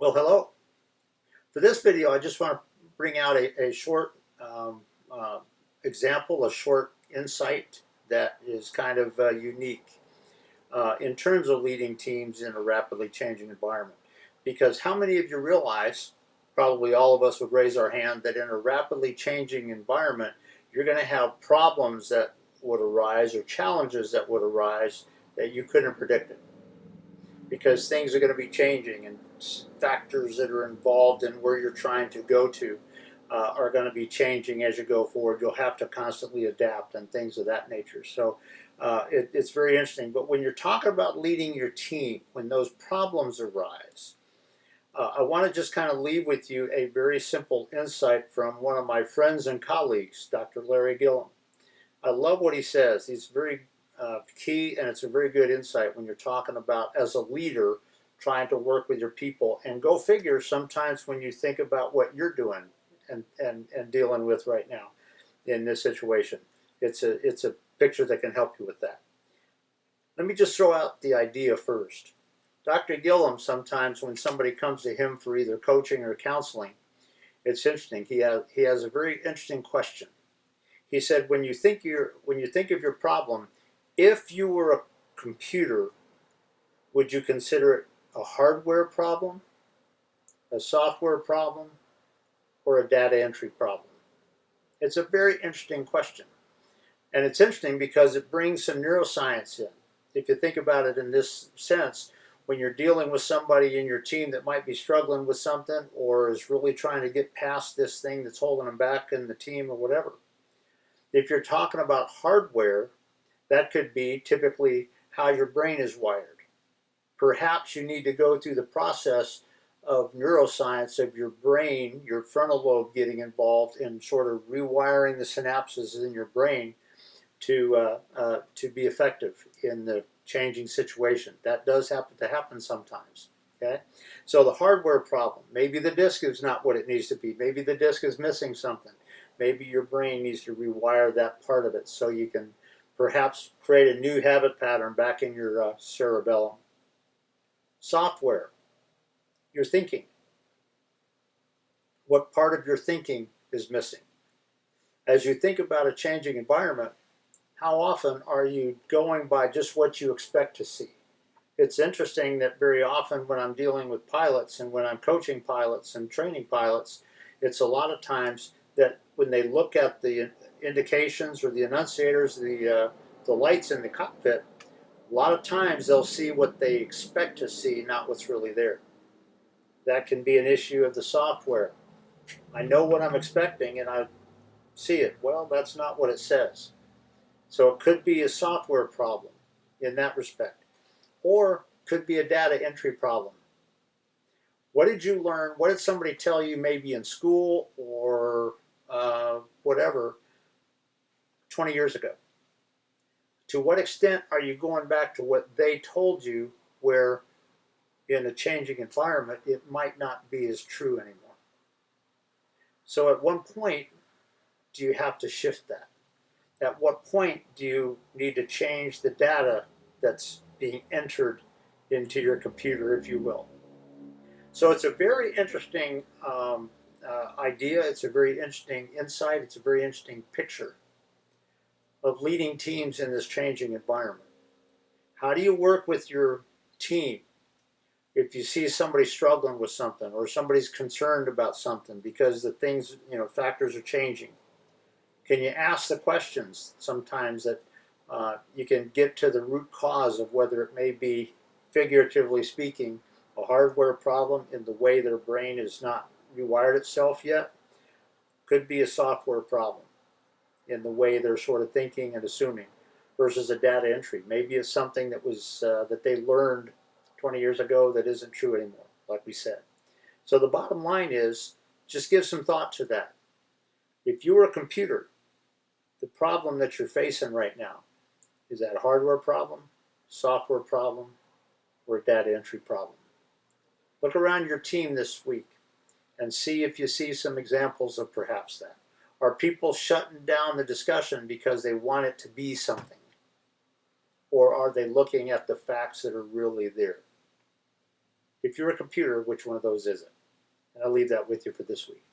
Well, hello. For this video, I just want to bring out a short uh, example, a short insight that is kind of unique in terms of leading teams in a rapidly changing environment. Because how many of you realize, probably all of us would raise our hand, that in a rapidly changing environment, you're going to have problems that would arise or challenges that would arise that you couldn't have predicted, because things are going to be changing and factors that are involved in where you're trying to go to are going to be changing as you go forward. You'll have to constantly adapt and things of that nature. So it's very interesting. But when you're talking about leading your team, when those problems arise, I want to just kind of leave with you a very simple insight from one of my friends and colleagues, Dr. Larry Gilliam. I love what he says. He's very key, and it's a very good insight when you're talking about, as a leader, trying to work with your people. And go figure, sometimes when you think about what you're doing and dealing with right now in this situation, it's a picture that can help you with that. Let me just throw out the idea first. Dr. Gilliam, sometimes when somebody comes to him for either coaching or counseling, it's interesting. He has a very interesting question. He said, when you think of your problem, if you were a computer, would you consider it a hardware problem, a software problem, or a data entry problem? It's a very interesting question. And it's interesting because it brings some neuroscience in. If you think about it in this sense, when you're dealing with somebody in your team that might be struggling with something or is really trying to get past this thing that's holding them back in the team or whatever. If you're talking about hardware, that could be typically how your brain is wired. Perhaps you need to go through the process of neuroscience of your brain, your frontal lobe getting involved in sort of rewiring the synapses in your brain to be effective in the changing situation. That does happen to happen sometimes. Okay, so the hardware problem, maybe the disk is not what it needs to be. Maybe the disk is missing something. Maybe your brain needs to rewire that part of it so you can perhaps create a new habit pattern back in your cerebellum. Software, your thinking. What part of your thinking is missing? As you think about a changing environment, how often are you going by just what you expect to see? It's interesting that very often when I'm dealing with pilots and when I'm coaching pilots and training pilots, it's a lot of times that when they look at the indications or the annunciators, the lights in the cockpit, a lot of times they'll see what they expect to see, not what's really there. That can be an issue of the software. I know what I'm expecting and I see it. Well, that's not what it says. So it could be a software problem in that respect. Or could be a data entry problem. What did you learn? What did somebody tell you maybe in school or whatever 20 years ago? To what extent are you going back to what they told you, where in a changing environment it might not be as true anymore? So at one point, do you have to shift that? At what point do you need to change the data that's being entered into your computer, if you will? So it's a very interesting idea. It's a very interesting insight. It's a very interesting picture of leading teams in this changing environment. How do you work with your team if you see somebody struggling with something or somebody's concerned about something because the things, factors are changing? Can you ask the questions sometimes that you can get to the root cause of whether it may be, figuratively speaking, a hardware problem in the way their brain is not rewired itself yet? Could be a software problem in the way they're sort of thinking and assuming, versus a data entry. Maybe it's something that was that they learned 20 years ago that isn't true anymore, like we said. So the bottom line is, just give some thought to that. If you were a computer, the problem that you're facing right now, is that a hardware problem, software problem, or a data entry problem? Look around your team this week and see if you see some examples of perhaps that. Are people shutting down the discussion because they want it to be something? Or are they looking at the facts that are really there? If you're a computer, which one of those is it? And I'll leave that with you for this week.